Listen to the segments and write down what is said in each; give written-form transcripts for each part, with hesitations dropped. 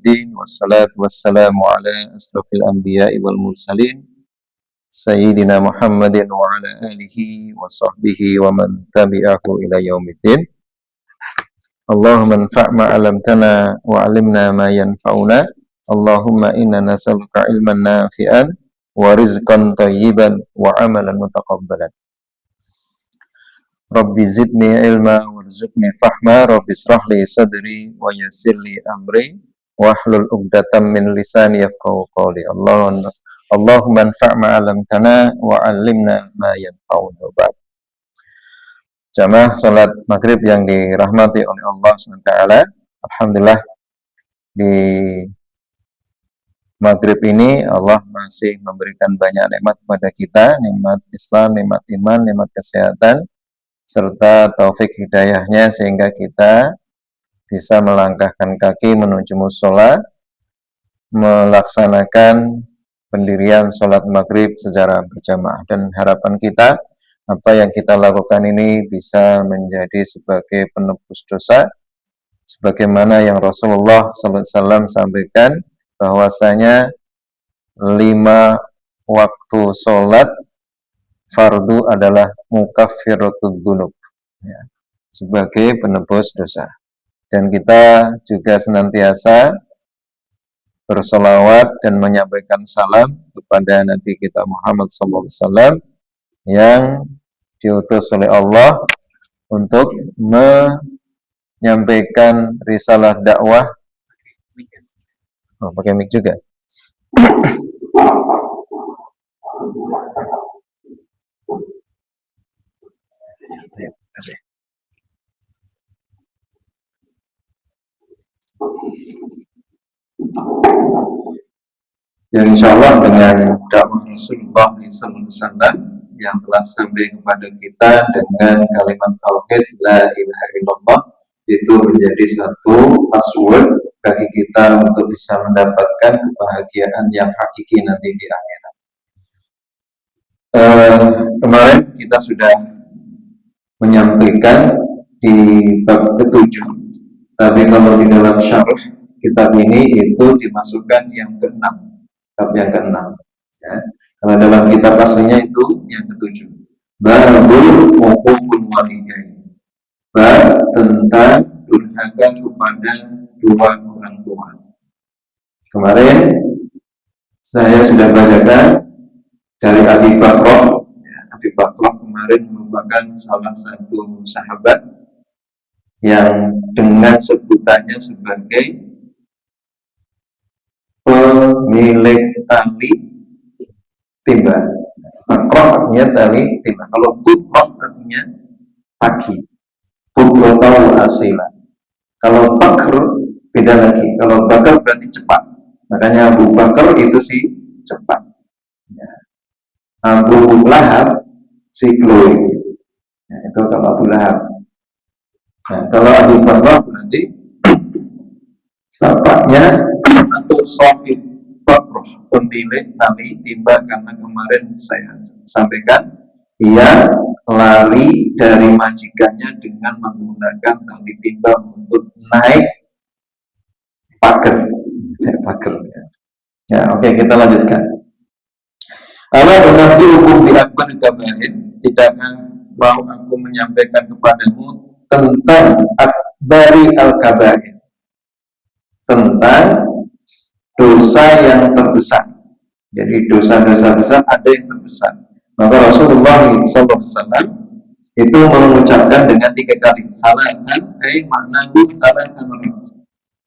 الدين والصلاة والسلام على أشرف الأنبياء والمرسلين سيدنا محمد وعلى آله وصحبه ومن تبعه إلى يوم الدين. اللهم انفع ما علمتنا وعلمنا ما ينفعنا. اللهم إنا نسألك علما نافعا ورزقا طيبا وعملا متقبلا. Rabbi zidni ilma warzuqni fahma. Rabbi israh li sadri wa yassir li amri wahlul 'uqdatam min lisani yafqahu qawli. Allahumma anfa' ma 'allamtana wa 'allimna ma yanfa'una. Ba'd. Jamaah salat maghrib yang dirahmati oleh Allah SWT. Alhamdulillah di maghrib ini Allah masih memberikan banyak nikmat kepada kita, nikmat Islam, nikmat iman, nikmat kesehatan, serta taufik hidayahnya sehingga kita bisa melangkahkan kaki menuju mushola, melaksanakan pendirian sholat maghrib secara berjamaah. Dan harapan kita, apa yang kita lakukan ini bisa menjadi sebagai penebus dosa, sebagaimana yang Rasulullah SAW sampaikan, bahwasanya 5 waktu sholat fardu adalah mukaffiratud dzunub, ya, sebagai penebus dosa. Dan kita juga senantiasa bersolawat dan menyampaikan salam kepada Nabi kita Muhammad SAW yang diutus oleh Allah untuk menyampaikan risalah dakwah. Oh, pakai mic juga. Yang insya Allah dengan dakwah Rasulullah SAW yang telah sampai kepada kita dengan kalimat tauhid la ilaha illallah, itu menjadi satu password bagi kita untuk bisa mendapatkan kebahagiaan yang hakiki nanti di akhirat. Kemarin kita sudah menyampaikan di bab ke-7, tapi kalau di dalam syarah kitab ini itu dimasukkan yang ke-6, bab yang ke-6, ya. Kalau dalam kitab aslinya itu yang ke-7, babul uququl walidain, bab tentang durhaka kepada dua orang tua. Kemarin saya sudah bacakan dari Abi Bakrah. Abi Bakrah kemarin merupakan salah satu sahabat yang dengan sebutannya sebagai pemilik tali timba. Bakrah artinya tali timba. Kalau Bukrah artinya pagi. Bukrah tahu asila. Kalau Bakr beda lagi. Kalau Bakar berarti cepat. Makanya Abu Bakar itu sih cepat. Ya. Abu Lahab si Chloe. Ya, itu kalau Abu Lahab. Nah, kalau Abu Bakar berarti bapaknya atau sahib Bakrah, pemilik tali timba, karena kemarin saya sampaikan ia lari dari majikannya dengan menggunakan tali timba untuk naik pagar. Ya, oke, kita lanjutkan. Ala unabbiukum bi akbar kabair, tidakkah mau aku menyampaikan kepadamu tentang akbari al-kabair, tentang dosa yang terbesar. Jadi dosa-dosa besar ada yang terbesar. Maka Rasulullah SAW itu mengucapkan dengan 3 kali salatan, maknahu salatan,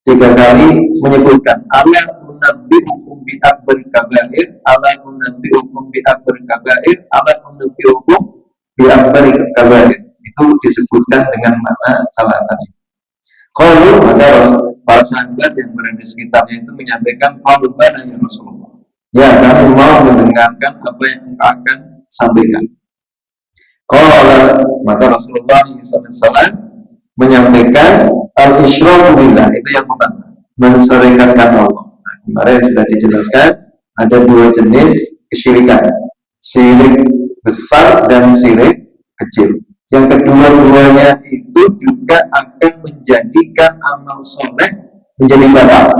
3 kali menyebutkan ala unabbiukum bi akbar kabair, ala unabbiukum bi akbar kabair, ala unabbiukum bi akbar kabair. Itu disebutkan dengan makna salatan. Kalau ada para sahabat yang berada di sekitarnya itu menyampaikan, qalu bala ya Rasulullah, ya kami mau mendengarkan apa yang engkau akan sampaikan. Qala, maka Rasulullah SAW menyampaikan al-isyraku billah, itu yang pertama, menserikatkan Allah. Nah, kemarin sudah dijelaskan ada 2 jenis kesyirikan, syirik besar dan syirik kecil. Yang kedua-duanya itu juga akan menjadikan amal soleh menjadi batal.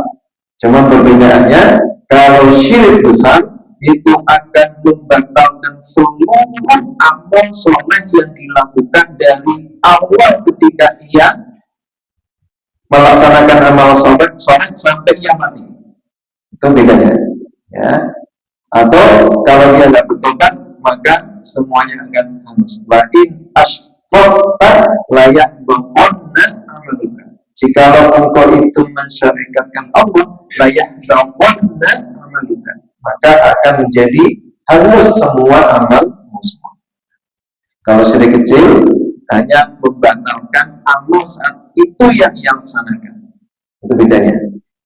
Cuma perbedaannya, kalau syirik besar itu akan membatalkan seluruh amal soleh yang dilakukan dari awal ketika ia melaksanakan amal soleh sampai ia mati. Itu bedanya. Ya. Atau kalau dia tidak bertobat, maka semuanya akan hangus. Lain asyrafta layak berkona amaluka. Jikalau engkau itu mensyarikatkan Allah, layak berkona amaluka, maka akan menjadi hangus semua amalmu semua. Kalau syirik kecil hanya membatalkan amal saat itu yang ia laksanakan. Itu bedanya.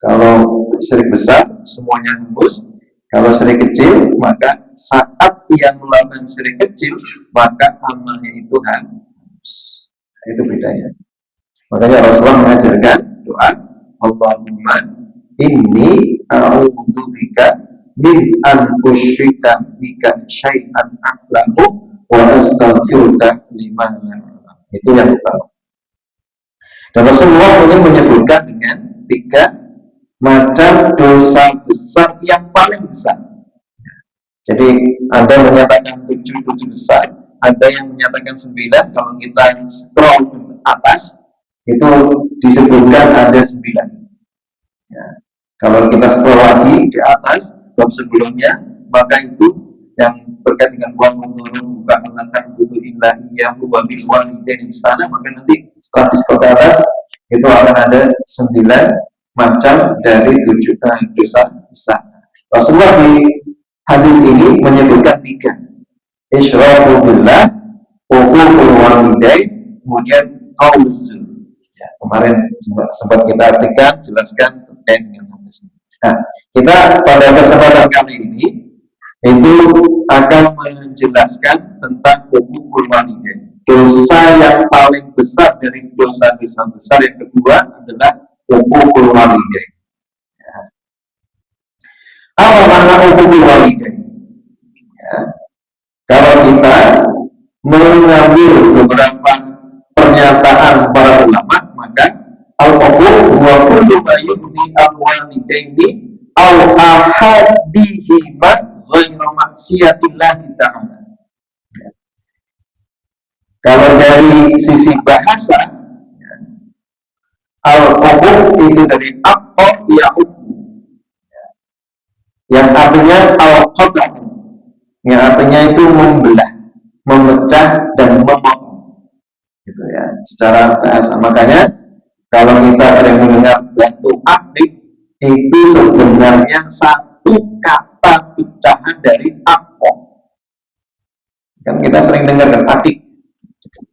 Kalau syirik besar semuanya hangus. Kalau syirik kecil, maka saat ia melakukan syirik kecil, maka amalnya itu hangus. Itu bedanya. Makanya Rasulullah mengajarkan doa, Allahumma inni a'udzubika min an usyrika bika syai'an a'lamu wa astaghfiruka lima la a'lam. Itu yang pertama. Dan Rasulullah ini menyebutkan dengan 3 macam dosa besar yang paling besar. Jadi ada menyatakan 7 besar, ada yang menyatakan 9. Kalau kita scroll ke atas itu disebutkan ada 9. Ya. Kalau kita scroll lagi di atas bab sebelumnya, maka itu yang berkaitan dengan wa'muru buka menantang butuh indah iyahu wa bil walidaini di sana, maka nanti setelah di scroll ke atas itu akan ada 9 macam dari 7 dosa besar. Rasulullah di hadis ini menyebutkan 3. Isyraku billah, uququl walidain, kemudian qauluz. Ya, kemarin sempat kita artikan, jelaskan terkait dengan hadis ini. Nah, kita pada kesempatan kali ini itu akan menjelaskan tentang uququl walidain. Dosa yang paling besar dari dosa-dosa besar yang kedua adalah uququl walidain. Ya. Apa makna uququl walidain? Ya. Kalau kita mengambil beberapa pernyataan para ulama, maka al-uquq huwa kullu ma yu'ti al-walidaini aw ahadihima ghairu maksiatillah ta'ala. Kalau dari sisi bahasa, al-uquq itu dari aqqa ya'uq, yang artinya al-qat'u, yang artinya itu membelah, memecah dan memotong, gitu ya, secara bahasa. Makanya kalau kita sering mendengar batu akik, itu sebenarnya satu kata pecahan dari aqqa. Kan kita sering dengar kan akik,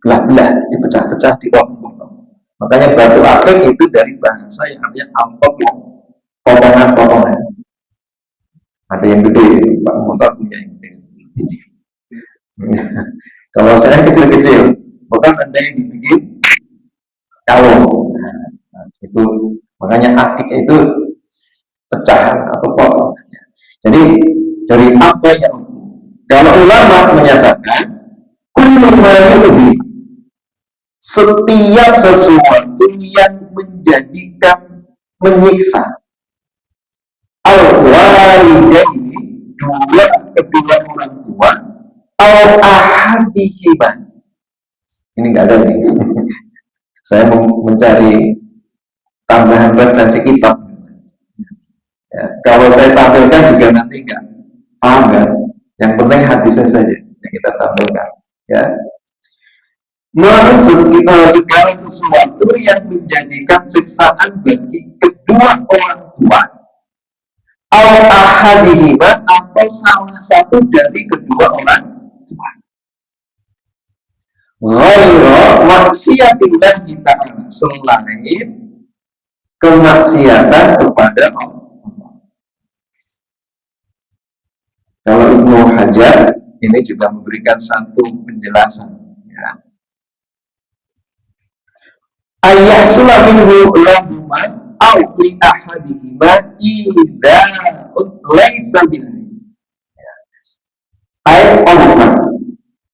belah-belah, dipecah-pecah, dipotong-potong. Makanya batu akik itu dari bahasa yang artinya al-qat'u, potongan-potongan. Ada yang gede, Pak Mutar punya yang gede. Kalau saya kecil-kecil, bukan ada yang dibikin kalung. Nah, itu makanya akik itu pecahan atau potongan. Jadi dari apa yang kalau ulama menyatakan kullu ma yu'dhi, setiap sesuatu yang menjadikan menyiksa al-walidaini, kedua orang tua, al-ahadihima. Ini nggak ada nih. Saya mencari tambahan referensi kitab. Ya, kalau saya tampilkan juga nanti nggak paham kan? Yang penting hadisnya saja yang kita tampilkan. Ya. Menurut segala sesuatu yang menjadikan siksaan bagi kedua orang tua, al-ahadihima, atau salah satu dari kedua orang tua, ghairu maksiatillah ta'ala, selain kemaksiatan kepada Allah. Kalau Ibnu Hajar ini juga memberikan satu penjelasan, ya. Ayyahsula minhu lahuma aw li ahadihima idza laysa billahi.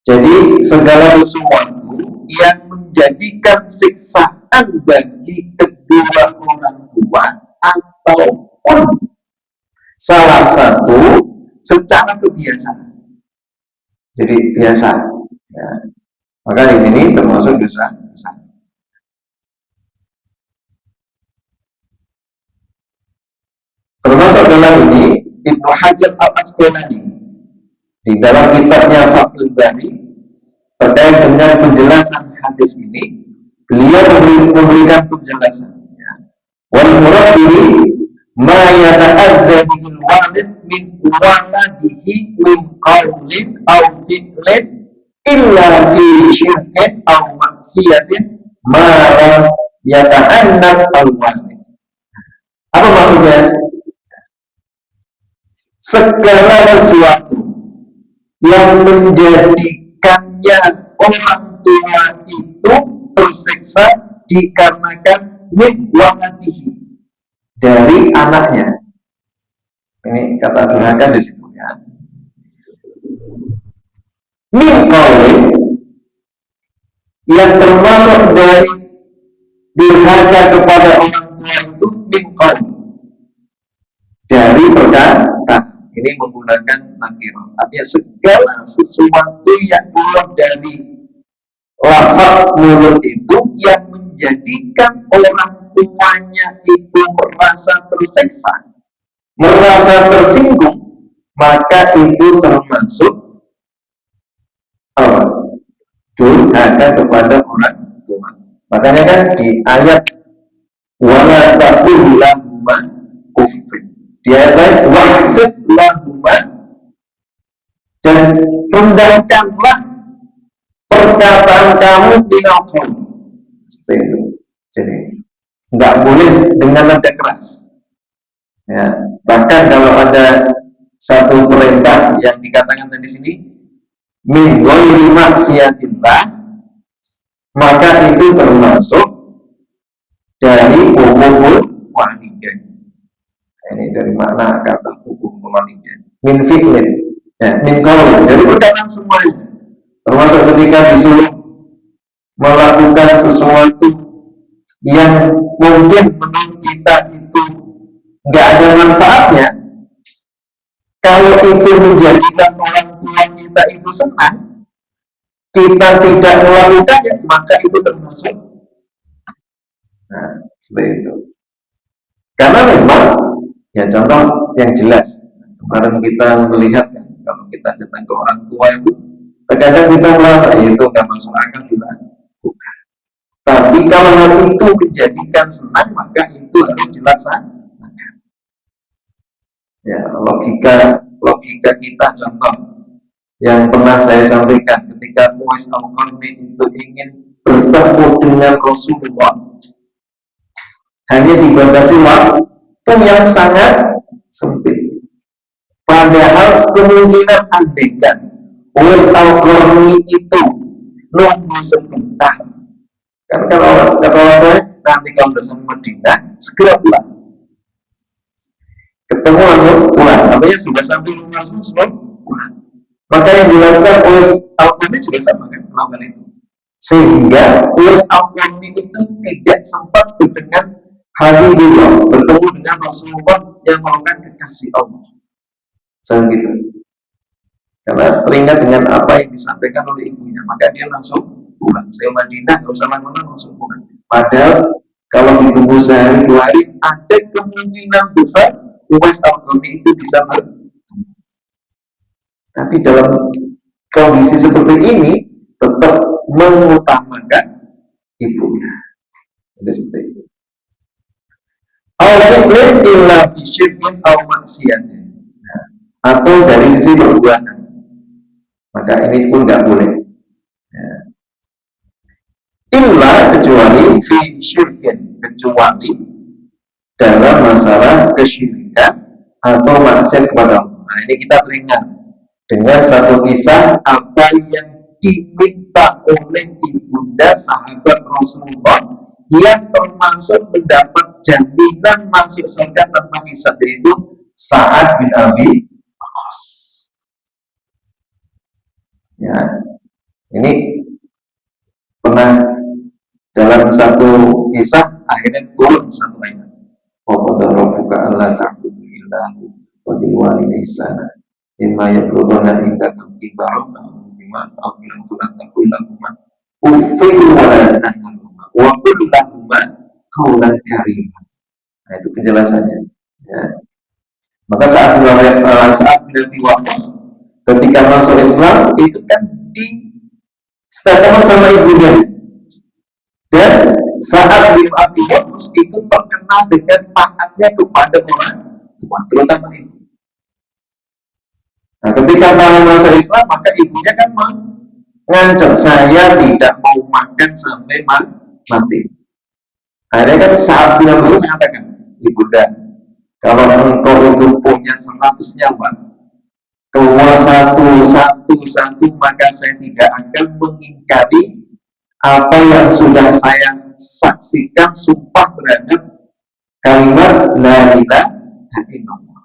Jadi segala sesuatu yang menjadikan siksaan bagi kedua orang tua ataupun salah satu secara kebiasaan. Jadi biasa. Ya. Maka di sini termasuk dosa besar. Termasuk dalam ini Ibnu Hajar Al-Asqalani di dalam kitabnya Fathul Bari terkait dengan penjelasan hadis ini, beliau memberikan penjelasan. Wal murad bihi ma yata'adza bihil walid min waladihi min qawlin aw fi'lin illa fi syirkin aw maksiatin ma lam yata'annab al-walid. Apa maksudnya? Segala sesuatu yang menjadikannya orang tua itu tersiksa dikarenakan min waladihi, dari anaknya. Ini kata durhaka di situ ya. Min qawlin, yang termasuk dari durhaka kepada orang tua itu min qawlin, dari perkataan. Ini menggunakan nakirah. Artinya segala sesuatu yang keluar dari lafaz mulut itu yang menjadikan orang tuanya itu merasa tersiksa, merasa tersinggung, maka itu termasuk durhaka kepada orang tua. Makanya kan di ayat wala taqul lahuma uffin, di ayat lain wahfid lahuma, dan rendahkanlah perkataan kamu minal qaul. Seperti itu. Jadi nggak boleh dengan nada keras. Ya, bahkan kalau ada satu perintah yang dikatakan tadi sini min ghairi maksiatillah, maka itu termasuk dari hukumul walidain. Ini dari makna kata hukum walidain. Min fi'lin, ya, min qaulin, dari perkataan semuanya. Termasuk ketika disuruh melakukan sesuatu yang mungkin menurut kita itu nggak ada manfaatnya, kalau itu menjadikan orang tua kita itu senang, kita tidak melakukannya, maka itu termasuk. Nah, seperti itu. Karena memang, ya contoh yang jelas, kemarin kita melihat kan, kalau kita datang ke orang tua itu, terkadang kita merasa itu nggak masuk akal juga, bukan. Tapi kalau hal itu menjadikan senang, maka itu harus dilaksanakan. Ya, logika kita contoh yang pernah saya sampaikan ketika Uwais Al-Qarni itu ingin bertemu dengan Rasulullah, hanya dibatasi waktu yang sangat sempit. Padahal kemungkinan andaikan Uwais Al-Qarni itu nunggu sebentar, kan kalau nanti kalau udah sampai Madinah segera pulang, ketemu langsung pulang, artinya sudah sampai rumah langsung pulang. Maka yang dilakukan Uwais Al-Qarni juga sama kan melakukan itu, sehingga Uwais Al-Qarni itu tidak sempat dengan Habibullah, bertemu dengan Rasulullah yang merupakan kekasih Allah. Seperti itu. Karena teringat dengan apa yang disampaikan oleh ibunya, maka dia langsung pulang. Saya Madinah, nggak usah lama-lama, langsung pulang. Padahal kalau ditunggu sehari 2 hari, ada kemungkinan besar Uwais Al-Qarni itu bisa bertemu. Tapi dalam kondisi seperti ini tetap mengutamakan ibunya. Jadi seperti itu. Al-Fi'lin illa bisyirkin al-maksiatin, atau dari sisi perbuatan, maka ini pun nggak boleh. Ya. Illa, kecuali fi syirkin, kecuali dalam masalah kesyirikan atau maksiat kepada Allah. Nah, ini kita teringat dengan satu kisah apa yang diminta oleh ibunda sahabat Rasulullah yang termasuk mendapat jaminan masuk surga tanpa hisab, yaitu Sa'ad bin Abi Waqqas. Ya, ini pernah dalam satu kisah akhirnya turun satu ayat. Wa qadara rabbuka alla ta'budu illa hu wa ihsana imma yablughanna indaka kibaran aw bima aw bilang tulan taqul lahumma uffin wa la tanharhuma wa qul lahumma qawlan karima. Nah, itu penjelasannya ya. Maka saat Nabi Waqas ketika masuk Islam itu kan di setelah sama ibunya, dan saat Bim Abi Waqas itu terkenal dengan taatnya kepada orang tua, terutama ibu. Nah, ketika mau masuk Islam, maka ibunya kan mengancam, saya tidak mau makan sampai mati. Akhirnya kan saat Bim Abi Waqas mengatakan, ibunda, kalau engkau itu punya 100 nyawa, keluar satu, maka saya tidak akan mengingkari apa yang sudah saya saksikan sumpah terhadap kalimat la ilaha illallah.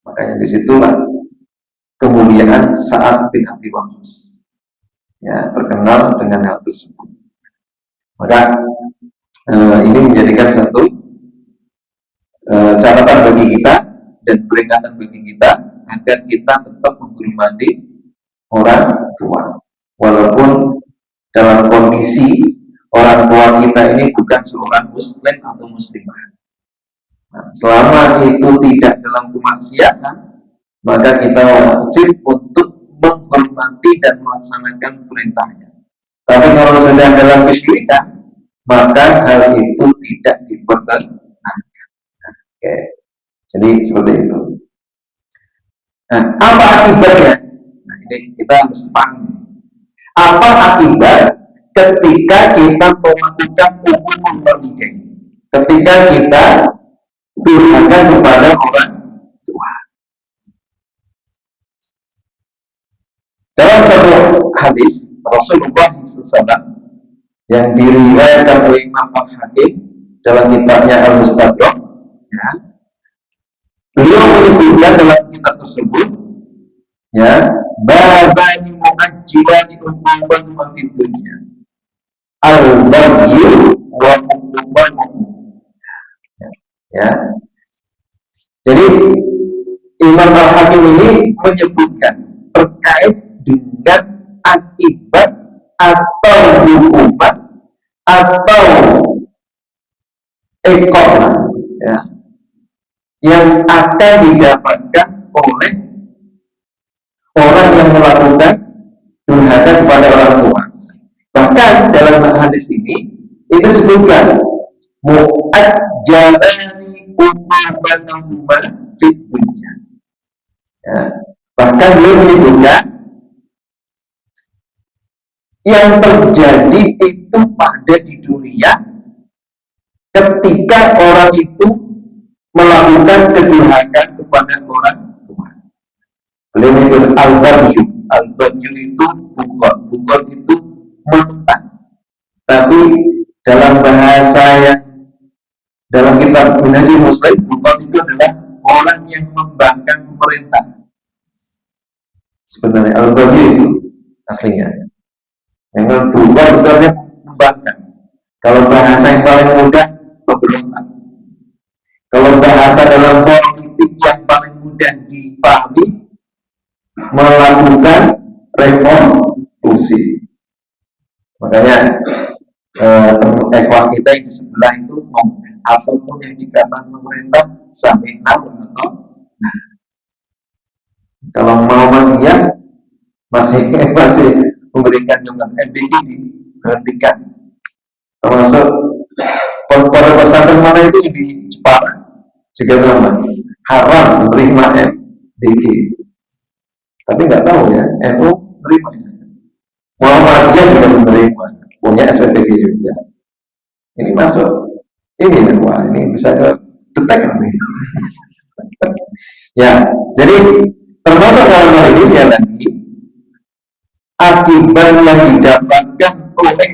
Makanya disitulah kemuliaan Sa'ad bin Abi Waqqas ya, terkenal dengan hal tersebut. Maka ini menjadikan satu catatan bagi kita dan peringatan bagi kita agar kita tetap menghormati orang tua, walaupun dalam kondisi orang tua kita ini bukan seorang muslim atau muslimah. Nah, selama itu tidak dalam kemaksiatan, maka kita wajib untuk menghormati dan melaksanakan perintahnya. Tapi kalau sudah dalam kesyirikan, maka hal itu tidak diperkenankan. Oke. Jadi seperti itu. Nah, apa akibatnya? Nah, ini kita harus paham. Apa akibat ketika kita melakukan hukum pernikahan? Ketika kita durhaka kepada orang tua. Dalam satu hadis Rasulullah SAW yang diriwayatkan oleh Imam Al-Hakim dalam kitabnya Al-Mustadrak, ya, beliau menyebutkan dalam kitab tersebut, ya, babani mu'ajjilani uquban wa fid dunya al-bagyu wa uquban ya. Jadi Imam Al-Hakim ini menyebutkan terkait dengan akibat atau hukuman atau ekor ya, yang akan didapatkan oleh orang yang melakukan durhaka kepada orang tua. Bahkan dalam hadis ini itu disebutkan mu'ajjalani uqubatahuma fid dunya. Ya. Bahkan beliau menyebutkan yang terjadi itu pada di dunia ketika orang itu melakukan kedurhakaan kepada orang tua. Beliau menyebut al-bagyu. Al-bagyu itu bukan itu mentang. Tapi dalam bahasa yang dalam kitab Minhajul Muslim, bukan itu adalah orang yang membangkang pemerintah. Sebenarnya al-bagyu itu aslinya. Yang kedua itu artinya membangkang. Kalau bahasa yang paling mudah, pemberontak. Kalau bahasa dalam politik yang paling mudah dipahami, melakukan revolusi. Makanya ekwah kita yang di sebelah itu apapun yang dikatakan pemerintah sami'na wa ata'na. Kalau Muhammadiyah masih memberikan jumlah MBG dihentikan. Termasuk pada pesantren mana itu di Jepara juga sama, haram menerima MBG. Tapi nggak tahu ya, NU menerima. Muhammadiyah juga menerima, punya SPPG juga. Ini masuk, ini wah ini bisa ke detek nanti. Ya, jadi termasuk dalam hal ini sekali lagi akibat yang didapatkan oleh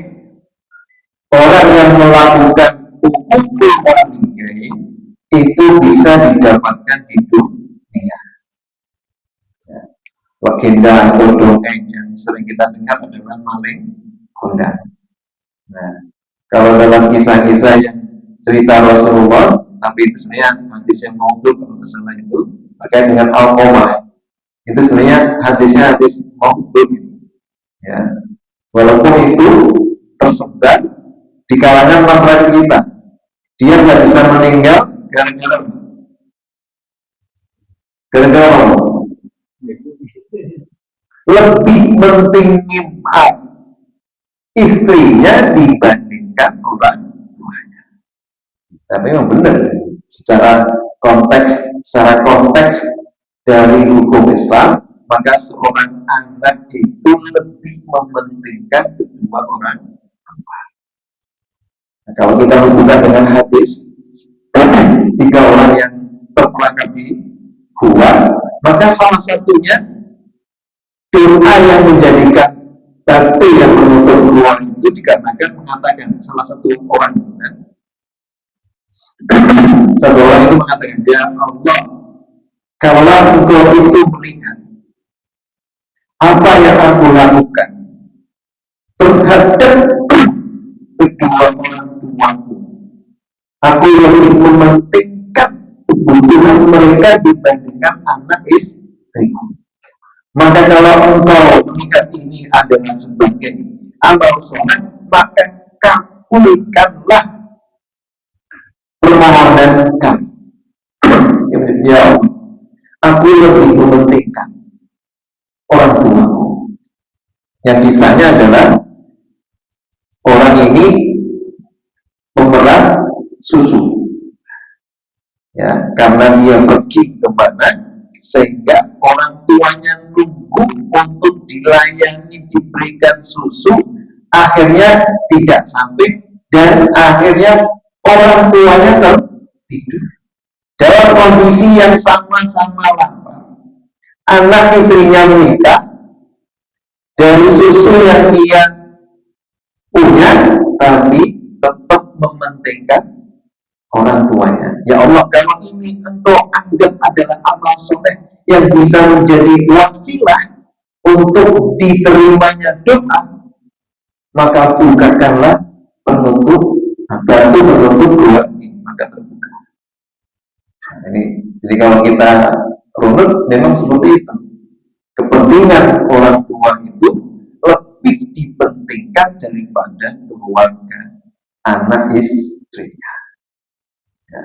orang yang melakukan hukum pernikahan itu bisa didapatkan di dunia. Legenda atau dongeng yang sering kita dengar adalah maling kondang. Nah, kalau dalam kisah-kisah yang cerita Rasulullah, tapi itu sebenarnya hadis yang maudhu kalau salah itu terkait dengan al-qamah. Itu sebenarnya hadisnya hadis maudhu, ya. Walaupun itu tersebar di kalangan masyarakat kita, dia nggak bisa meninggal gara-gara lebih mentingin istrinya dibandingkan orang tuanya. Tapi memang benar secara konteks dari hukum Islam, maka seorang anak itu lebih mementingkan kedua orang tua. Nah, kalau kita hubungkan dengan hadis 3 orang yang terperangkap di gua, maka salah satunya doa yang menjadikan batu yang menutup gua itu dikarenakan mengatakan salah satu orang, satu orang itu mengatakan, ya Allah, kalau engkau itu melihat apa yang aku lakukan terhadap kedua orang tuaku, aku lebih mementingkan kebutuhan mereka dibandingkan anak istriku. Maka kalau engkau melihat ini adalah sebagai amal soleh, maka kabulkanlah permohonan kami. Ya Allah, aku lebih mementingkan orang tuaku. Yang kisahnya adalah orang ini memerah susu, ya, karena dia pergi kemana sehingga orang tuanya nunggu untuk dilayani, diberikan susu, akhirnya tidak sampai dan akhirnya orang tuanya tertidur dalam kondisi yang sama-sama lapar. Anak istrinya minta dari susu yang dia punya, tapi tetap mementingkan orang tuanya. Ya Allah, kalau ini engkau anggap adalah amal soleh yang bisa menjadi wasilah untuk diterimanya doa, maka bukakanlah penutup batu penutup doa ini, maka terbuka. Nah, ini jadi kalau kita runut memang seperti itu. Kepentingan orang tua itu lebih dipentingkan daripada keluarga anak istrinya. Ya.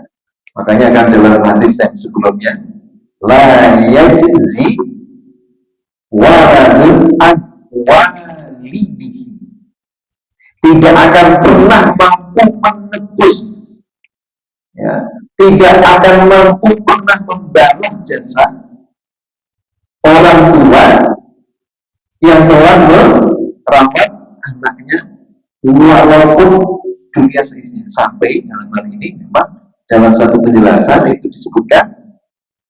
Makanya kan dalam hadis yang sebelumnya, la yajzi waladun an walidihi, tidak akan pernah mampu menebus, ya, tidak akan mampu pernah membalas jasa orang tua yang telah merawat anaknya walaupun dunia seisinya. Sampai dalam hal ini memang dalam satu penjelasan itu disebutkan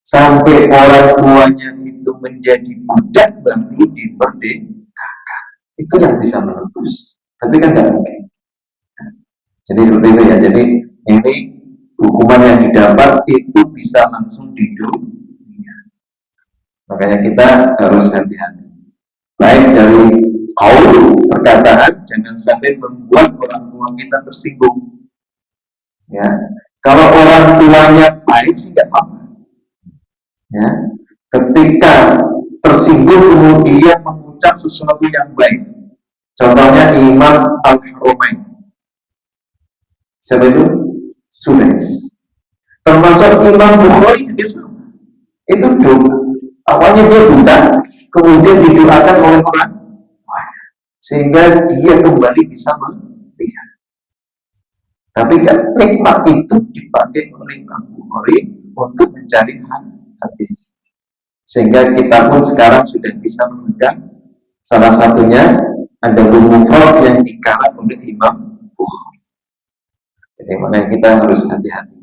sampai orang tuanya itu menjadi budak baru dimerdekakan. Itu yang bisa menebus. Tapi kan tidak mungkin. Jadi seperti itu ya. Jadi ini hukuman yang didapat itu bisa langsung di dunia. Makanya kita harus hati-hati. Baik dari kaul perkataan, jangan sampai membuat orang tua kita tersinggung. Ya, kalau orang tuanya baik sih tidak apa-apa. Ya, ketika tersinggung kemudian mengucap sesuatu yang baik. Contohnya Imam Al-Haramain. Siapa itu? Sudais. Termasuk Imam Bukhari itu doa. Awalnya dia buta, kemudian didoakan oleh orang sehingga dia kembali bisa melihat. Tapi kan nikmat itu dipakai oleh Imam Bukhari untuk mencari hati. Sehingga kita pun sekarang sudah bisa memegang salah satunya ada mufrad yang dikarang oleh Imam Bukhari. Jadi makanya kita harus hati-hati.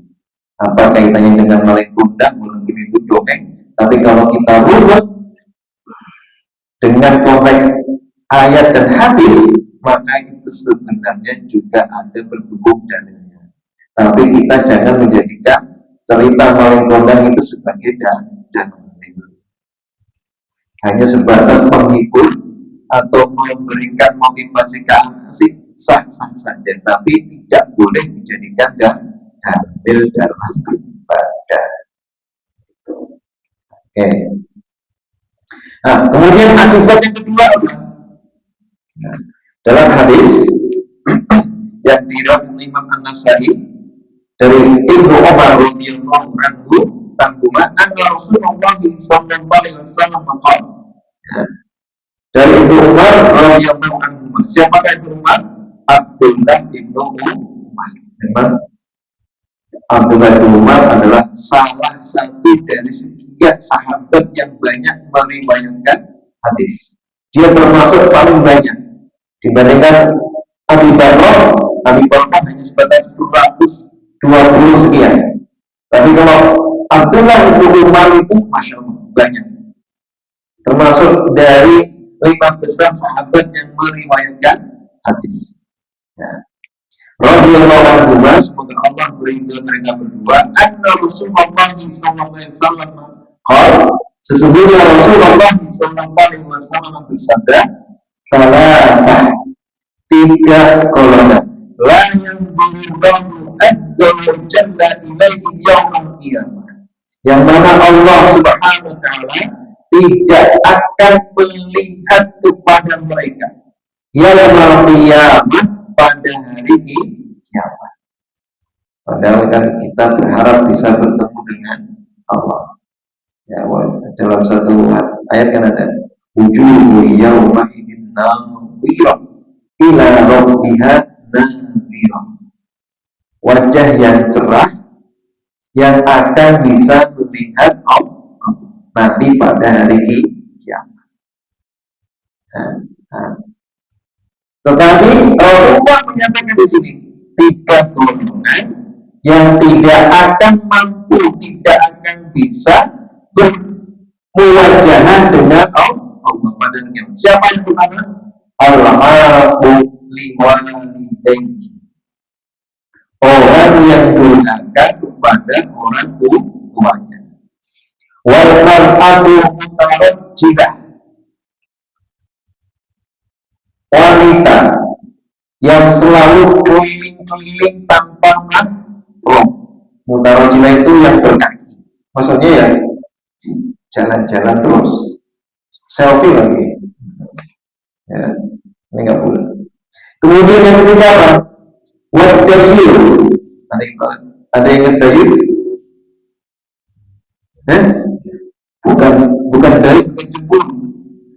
Apa kaitannya dengan melek pundak, walaupun itu dongeng, tapi kalau kita runut dengan konteks ayat dan hadis, maka itu sebenarnya juga ada berhubung dalilnya. Tapi kita jangan menjadikan cerita maling kondang itu sebagai dalil. Hanya sebatas menghibur atau memberikan motivasi ke anak sih sah-sah saja, tapi tidak boleh dijadikan dalil. hamil dalam ibadah. Oke. Nah, kemudian akibat yang kedua apa? Nah, dalam hadis yang diriwayatkan Imam An-Nasai dari Ibnu Umar radhiyallahu anhu tanggungan anna Rasulullah sallallahu alaihi wasallam maqal. Dari Ibnu Umar radhiyallahu anhu. Siapakah Ibnu Umar? Abdullah Ibnu Umar. Memang Abdullah Ibnu Umar adalah salah satu dari sekian sahabat yang banyak meriwayatkan hadis. Dia termasuk paling banyak dibandingkan Abi Bakar. Abi Bakar hanya sebatas 120 sekian. Tapi kalau Abdullah Ibnu Umar itu masya Allah banyak. Termasuk dari 5 besar sahabat yang meriwayatkan hadis. Ya. Radhiyallahu anhu, semoga Allah beridho mereka berdua. Anna Rasulullah sallallahu alaihi wasallam qala, sesungguhnya Rasulullah sallallahu alaihi wasallam bersabda, "Salatah, 3 golongan, la yanzuru azza wa jalla ilaihim yaumal qiyamah." Yang mana Allah Subhanahu wa taala tidak akan melihat kepada mereka yaumul qiyamah, pada hari kiamat. Padahal kan kita berharap bisa bertemu dengan Allah. Ya, dalam satu ayat kan ada wujuhu yauma idzin nadhirah ila rabbiha nadhirah. Wajah yang cerah yang akan bisa melihat Allah nanti pada hari kiamat. Tetapi Rasulullah menyatakan di sini 3 golongan yang tidak akan mampu, tidak akan bisa bermuwajahan dengan Allah pada kiamat. Siapa yang pertama? Al-aqu liwalidayhi, orang yang durhaka kepada orang tuanya. Wal mar'atu mutarajjilah, wanita yang selalu keliling-keliling tanpa mahram. Mutarajjilah itu yang berkaki. Maksudnya ya jalan-jalan terus, selfie lagi. Ya, ini nggak boleh. Kemudian yang ketiga apa? Wadayir. Ada yang ngedayir? Bukan dari cemburu.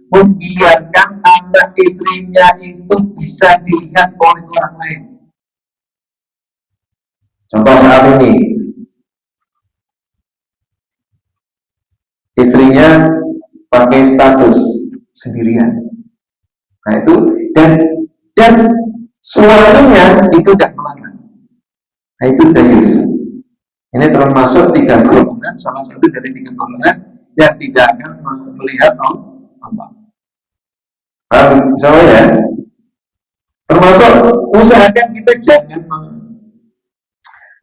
Membiarkan anak istrinya itu bisa dilihat oleh orang lain. Contoh saat ini, istrinya pakai status sendirian. Nah itu dan suaminya itu tidak melarang. Nah itu dayus. Ini termasuk 3 golongan, salah satu dari 3 golongan yang tidak akan melihat Allah. Misalnya ya, termasuk usahakan kita jangan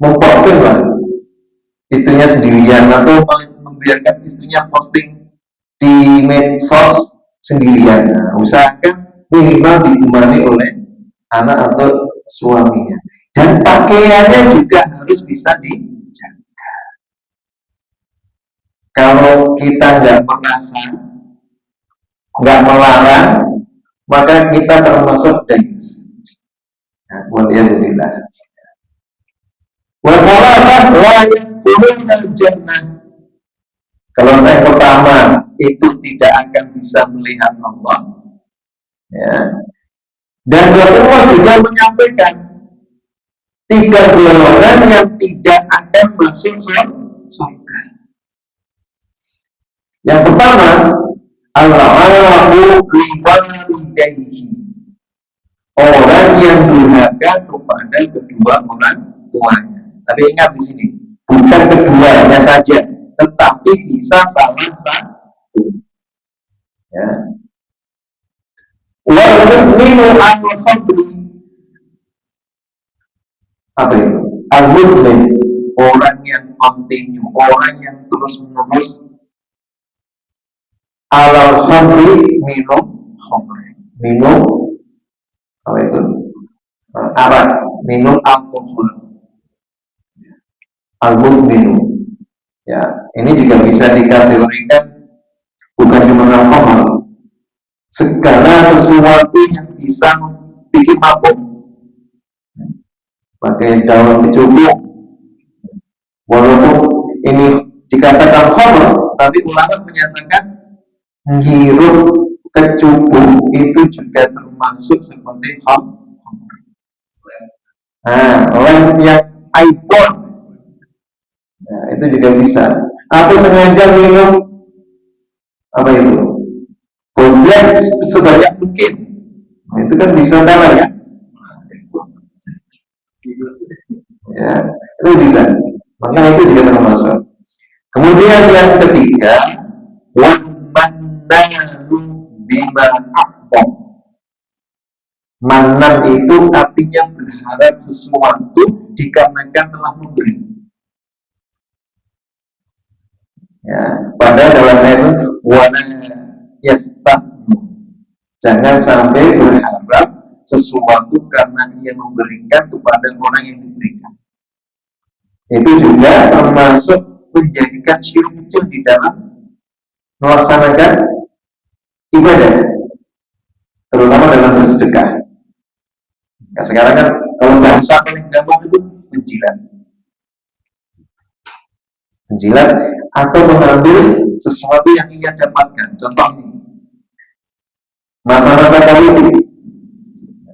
memposting lah istrinya sendirian atau membiarkan istrinya posting di medsos sendirian. Nah, usahakan minimal ditemani oleh anak atau suaminya, dan pakaiannya juga harus bisa dijaga. Kalau kita nggak merasa, nggak melarang, maka kita termasuk dayus. Nah, waliyadzubillah. Wa thalatha la yadkhuluna jannah. Kalau yang pertama itu tidak akan bisa melihat Allah. Ya. Dan Rasulullah juga menyampaikan 3 golongan yang tidak akan masuk surga. Yang pertama, Allahu liwalidayhi, orang yang durhaka kepada kedua orang tuanya. Tapi ingat di sini, bukan keduanya saja, tetapi bisa salah satu. Ya. Wal mu'minu al-khamri, apa itu? Al-mu'min, orang yang kontinu, orang yang terus-menerus al-khamri, minum khamri, minum apa itu? Arak, minum alkohol. al-mukminu. Ya, ini juga bisa dikategorikan bukan cuma alkohol, segala sesuatu yang bisa bikin mabuk, pakai daun kecubung, walaupun ini dikatakan khamr, tapi ulama menyatakan menghirup kecubung itu juga termasuk seperti khamr. Nah, orang yang iPhone, nah, itu juga bisa. Atau sengaja minum apa itu? Kemudian sebanyak mungkin, nah, itu kan bisa dalam ya. Ya, itu bisa. Maka itu juga termasuk. Kemudian yang ketiga, wamanalu bima akbom. Manan itu artinya berharap sesuatu dikarenakan telah memberi. Ya, pada dalam ayat wana yastahu. Jangan sampai berharap sesuatu karena ia memberikan kepada orang yang diberikan. Itu juga termasuk menjadikan syirik kecil di dalam melaksanakan ibadah, terutama dalam bersedekah. Nah, sekarang kan kalau bahasa paling gampang itu menjilat atau mengambil sesuatu yang ia dapatkan. Contoh ini, masa-masa politik,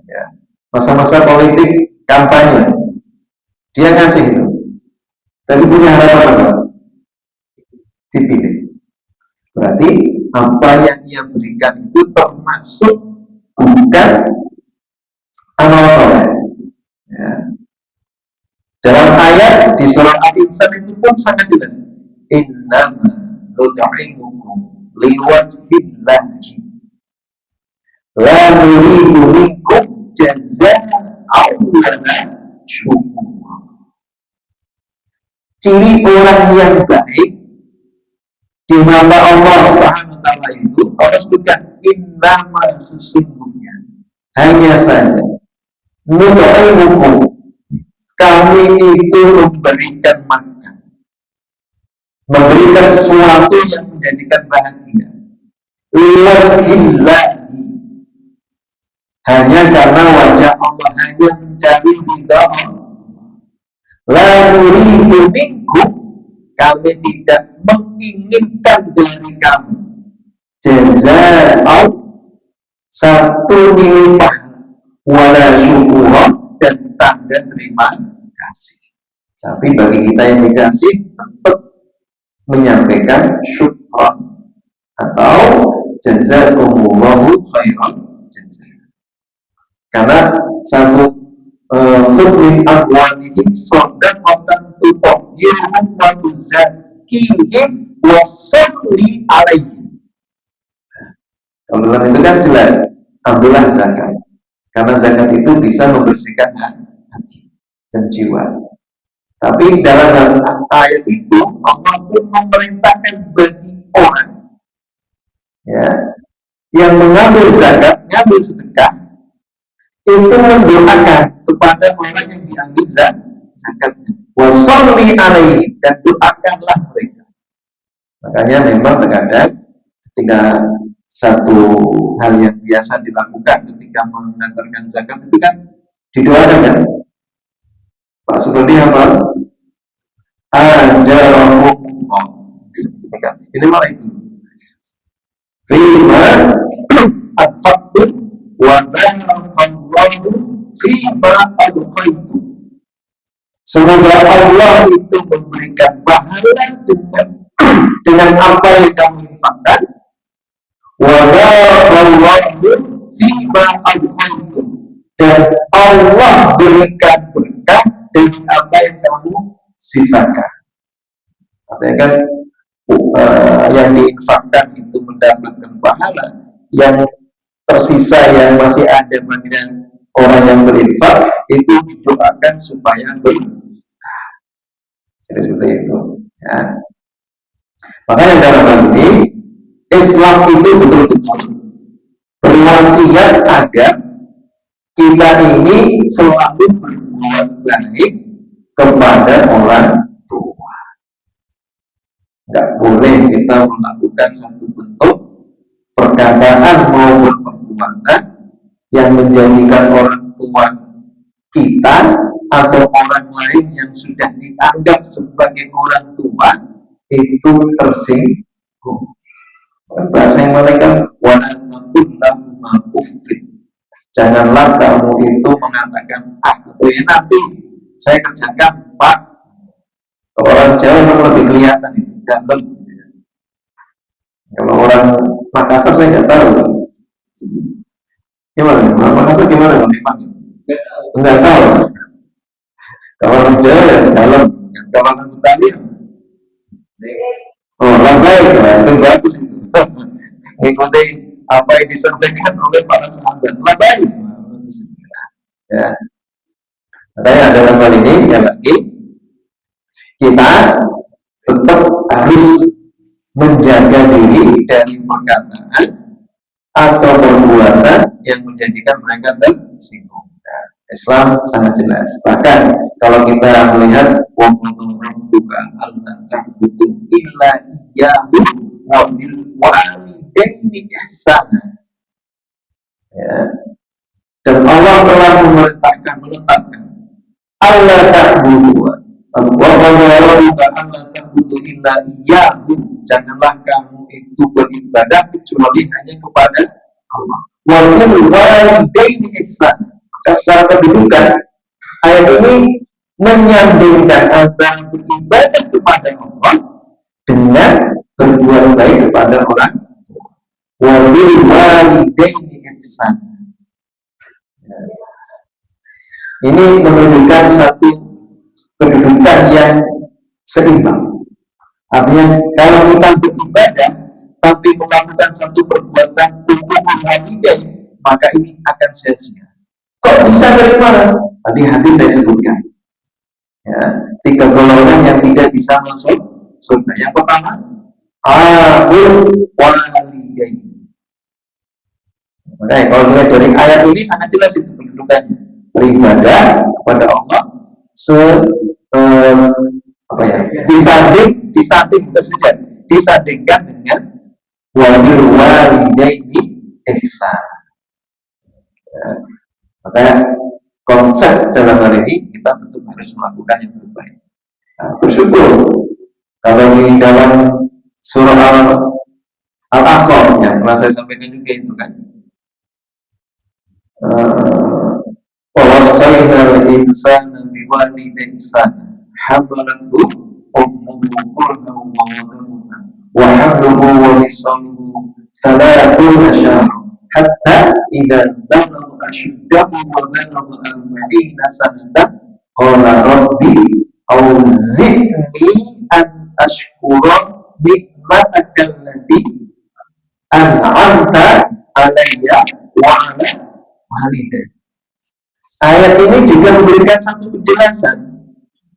ya, masa-masa politik kampanye, dia ngasih itu, tapi punya harapan apa? Dipilih. Berarti apa yang ia berikan itu termasuk bukan amal soleh. Ya. Dalam ayat di surah Al-Insan itu pun sangat jelas. Innama nut'imukum liwajhillahi la nuridu minkum jazaa'an wala syukur. Ciri orang yang baik di mata Allah Subhanahu wa taala itu, Allah sebutkan innama, sesungguhnya, hanya saja, nut'imukum, kami itu memberikan makan, memberikan sesuatu yang menjadikan bahagia, liwajhillahi, hanya karena wajah Allah, hanya mencari ridha Allah. La nuridu minkum, kami tidak menginginkan dari kamu jazaa'an, satu nilai pahala, wala syukur, dan tanda terima kasih. Tapi bagi kita yang dikasih, tetap menyampaikan syukran atau jazakumullahu khairan jazaa. Karena satu min amwalihim shadaqatan tutahhiruhum wa tuzakkihim wa sholli alaihim. Kalau dalam itu kan jelas, ambillah zakat. Karena zakat itu bisa membersihkan hati dan jiwa. Tapi dalam ayat itu Allah pun memerintahkan bagi orang, ya, yang mengambil zakat, mengambil sedekah, itu mendoakan kepada orang yang diambil zakatnya. Wa sholli alaihi, dan doakanlah mereka. Makanya memang terkadang ketika satu hal yang biasa dilakukan ketika mengantarkan zakat itu kan didoakan kan, Pak, seperti apa? Ajarahumullah. Ini malah itu. Fima atfaqtu wa barakallahu fima adqaitu. Semoga Allah itu memberikan pahala dengan apa yang kamu infakkan. Wa barakallahu fima adqaitu, dan Allah berikan berkah dengan apa yang kamu sisakan. Artinya kan yang diinfakkan itu mendapatkan pahala, yang tersisa yang masih ada bagian orang yang berinfak itu didoakan supaya berkah. Jadi seperti itu. Ya. Makanya dalam hal ini Islam itu betul-betul berwasiat agar kita ini selalu berbuat baik kepada orang tua. Nggak boleh kita melakukan satu bentuk perkataan maupun perbuatan yang menjadikan orang tua kita atau orang lain yang sudah dianggap sebagai orang tua itu tersinggung. Bahasa yang mereka janganlah kamu itu mengatakan atau ya nanti saya kerjakan pak. Orang Jawa memang lebih kelihatan itu dalam. Kalau orang Makassar saya nggak tahu. Gimana? Orang Makassar gimana kalau dipanggil? Nggak tahu. Kalau orang Jawa ya dalam. Kalau orang Betawi, oh labai, itu bagus itu. Mengikuti apa yang disampaikan oleh para sahabat. Labai. Ya. Makanya dalam hal ini sekali lagi kita tetap harus menjaga diri dari perkataan atau perbuatan yang menjadikan mereka tersinggung. Nah, Islam sangat jelas. Bahkan kalau kita melihat buka al-ta'budu illa iyyahu wa bil walidaini ihsana. Ya. Dan Allah telah memerintahkan meletakkan Allah ta'budu janganlah kamu itu beribadah kecuali hanya kepada Allah. Maka secara kedudukan ayat ini menyambungkan antara beribadah kepada Allah dengan berbuat baik kepada orang tua. Ini menunjukkan satu kedudukan yang seimbang. Artinya kalau kita beribadah tapi melakukan satu perbuatan untuk menghargai, maka ini akan sia-sia. Kok bisa dari mana? Tadi hadis saya sebutkan. Ya, 3 golongan yang tidak bisa masuk surga. Yang pertama, abul walidain. Makanya kalau dilihat dari ayat ini sangat jelas itu kedudukannya. Beribadah kepada Allah disandingkan dengan wabil walidaini ihsan. Ya. Makanya konsep dalam hal ini kita tentu harus melakukan yang terbaik. Nah, bersyukur kalau di dalam surah Al-Aqaf yang pernah saya sampaikan juga itu kan. Wawasainal insana biwalidayhi ihsana hamalathu ummuhu kurhan wa wada'uha wa hamluhu wa fisaluhu 30 syahran hatta idza balagha ashuddahu wa balagha 40 sanatan qala rabbi auzi'ni an ashkura ni'mataka allati an'amta alayya wa ala walidayya. Ayat ini juga memberikan satu penjelasan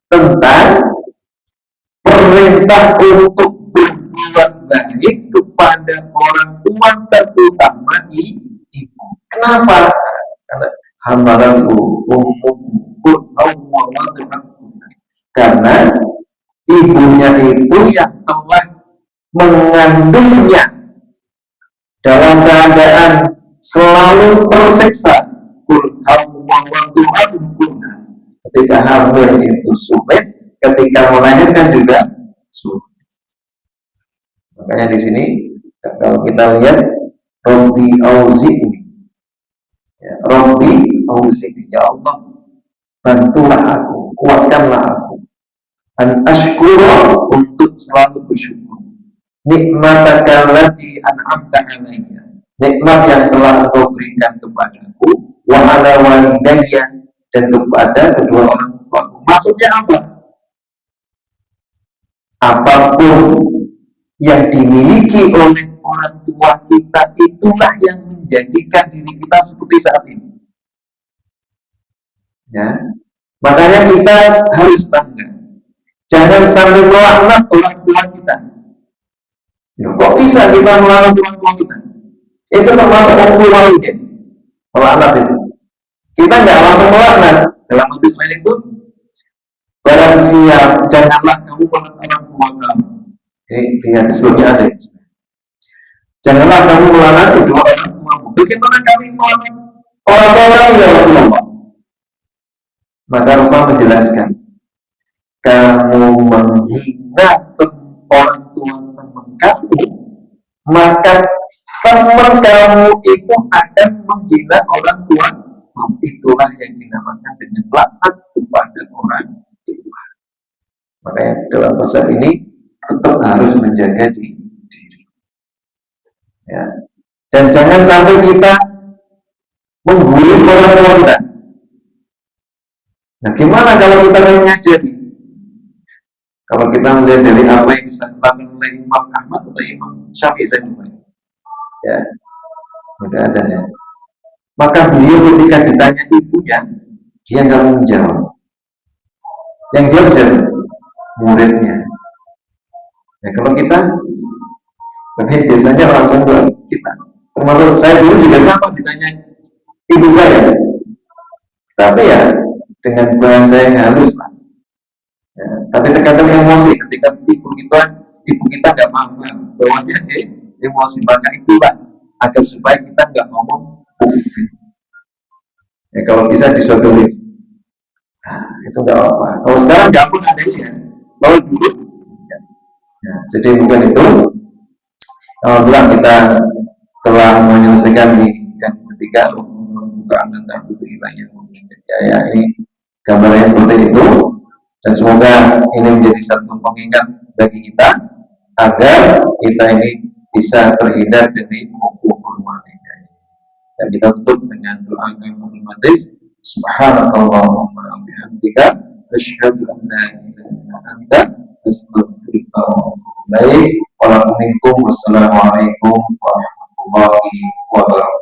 tentang perintah untuk berbuat baik kepada orang tua terutama ibu. Kenapa? Karena hamalahu ummuhu karena ibunya itu yang telah mengandungnya dalam keadaan selalu tersiksa. Ketika hamil itu sulit, ketika melahirkan juga sulit. Makanya di sini kalau kita lihat Rabbi auzi'ni, ya, Rabbi auzi'ni, ya Allah bantulah aku, kuatkanlah aku, an ashkura untuk selalu bersyukur, nikmataka allati an'amta alayya, nikmat yang telah Engkau berikan kepadaku, wa ala walidayya, dan kepada kedua orang tua. Maksudnya apa? Apapun yang dimiliki oleh orang tua kita itulah yang menjadikan diri kita seperti saat ini. Ya, makanya kita harus bangga. Jangan sampai melaknat orang tua kita. Ya, kok bisa kita melaknat orang tua kita? Itu termasuk hukum walidain. Melaknat itu. Kita nggak langsung melaknat. Dalam hadis lain itu, barang siap, janganlah kamu melaknat orang tua kamu. Di hadis sebelumnya ada. Janganlah kamu melaknati dua orang tuamu. Bagaimana kami melaknati orang-orang ya Rasulullah? Maka Rasulullah menjelaskan, kamu menghina orang tua teman kamu, maka teman kamu itu akan menghina orang tua. Itulah yang dinamakan dengan laknat kepada orang tua. Makanya dalam masa ini tetap harus menjaga diri. Ya. Dan jangan sampai kita menggurui orang tua kita. Nah, gimana kalau kita mengajari? Kalau kita melihat dari apa yang disampaikan oleh Imam Ahmad atau Imam Syafi'i, ya, mudah adanya. Maka beliau ketika ditanya ibunya, dia nggak mau menjawab. Yang jawab siapa? Muridnya. Ya, kalau kita, tapi biasanya langsung ke kita. Termasuk saya dulu juga sama ditanya ibu saya. Tapi ya dengan bahasa yang halus lah. Ya, tapi terkadang emosi ketika ibu kita nggak paham bawahnya emosi, maka itulah agar supaya kita nggak ngomong ya, kalau bisa disodori. Nah, itu nggak apa-apa. Kalau sekarang nggak pun adanya, kalau dulu ya, jadi bukan itu. Alhamdulillah kita telah menyelesaikan di yang ketiga, pembukaan tentang buku hilangnya. Ya, ini gambarnya seperti itu. Dan semoga ini menjadi satu pengingat bagi kita agar kita ini bisa terhindar dari hukum manusia. Dan kita tutup dengan doa kalimatis subhanakallahumma wa bihamdika asyhadu an la ilaha illa anta astaghfiruka wa atubu ilaik. Wassalamualaikum warahmatullahi wabarakatuh.